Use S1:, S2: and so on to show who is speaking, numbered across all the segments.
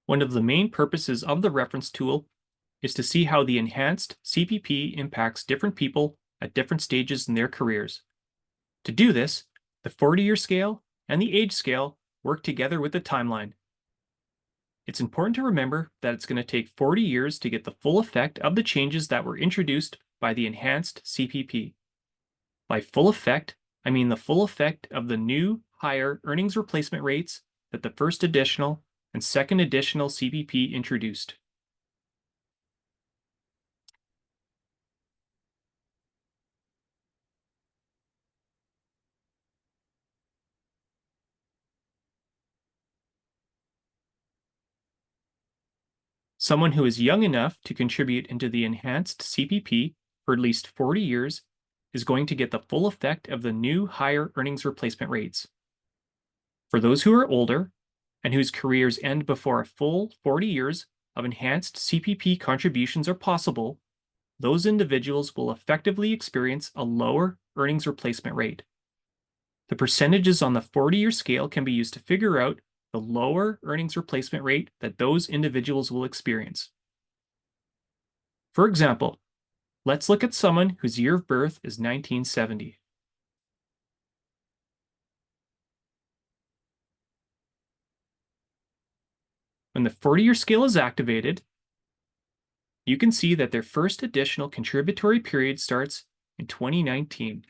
S1: One of the main purposes of the reference tool is to see how the enhanced CPP impacts different people at different stages in their careers. To do this, the 40-year scale and the age scale work together with the timeline. It's important to remember that it's going to take 40 years to get the full effect of the changes that were introduced by the enhanced CPP. By full effect, I mean the full effect of the new, higher earnings replacement rates that the first additional and second additional CPP introduced. Someone who is young enough to contribute into the enhanced CPP for at least 40 years is going to get the full effect of the new higher earnings replacement rates. For those who are older and whose careers end before a full 40 years of enhanced CPP contributions are possible, those individuals will effectively experience a lower earnings replacement rate. The percentages on the 40-year scale can be used to figure out the lower earnings replacement rate that those individuals will experience. For example, let's look at someone whose year of birth is 1970. When the 40-year scale is activated, you can see that their first additional contributory period starts in 2019.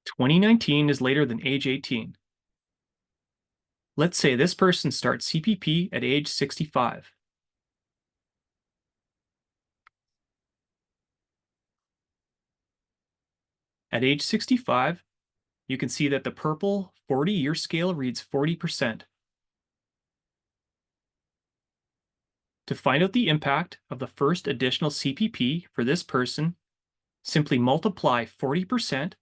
S1: "2019 is later than age 18. Let's say this person starts CPP at age 65. At age 65, you can see that the purple 40-year scale reads 40%. To find out the impact of the first additional CPP for this person, simply multiply 40%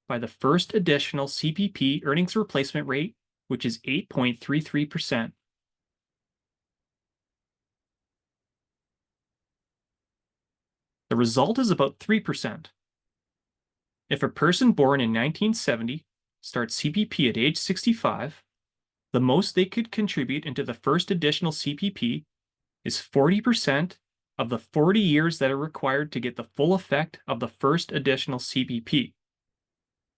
S1: by the first additional CPP earnings replacement rate, which is 8.33%. The result is about 3%. If a person born in 1970 starts CPP at age 65, the most they could contribute into the first additional CPP is 40% of the 40 years that are required to get the full effect of the first additional CPP.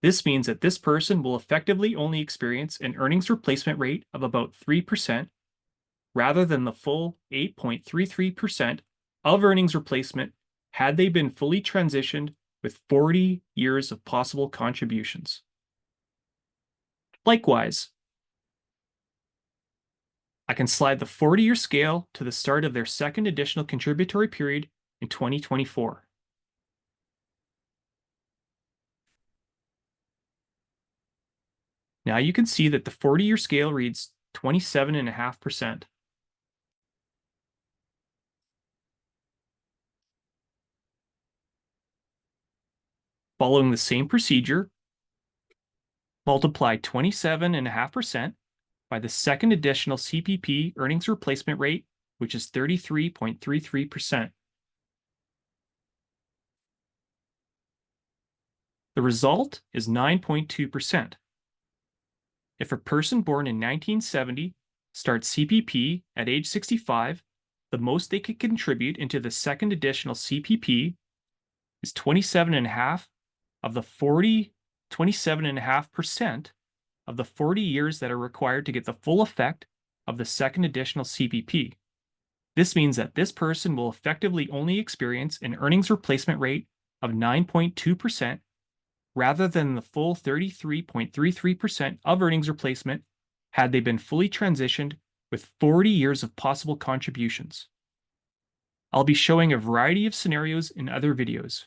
S1: This means that this person will effectively only experience an earnings replacement rate of about 3%, rather than the full 8.33% of earnings replacement had they been fully transitioned with 40 years of possible contributions. Likewise, I can slide the 40-year scale to the start of their second additional contributory period in 2024. Now you can see that the 40-year scale reads 27.5%. Following the same procedure, multiply 27.5% by the second additional CPP earnings replacement rate, which is 33.33%. The result is 9.2%. If a person born in 1970 starts CPP at age 65, the most they could contribute into the second additional CPP is 27.5% of the 27.5% of the 40 years that are required to get the full effect of the second additional CPP. This means that this person will effectively only experience an earnings replacement rate of 9.2%, rather than the full 33.33% of earnings replacement had they been fully transitioned with 40 years of possible contributions. I'll be showing a variety of scenarios in other videos.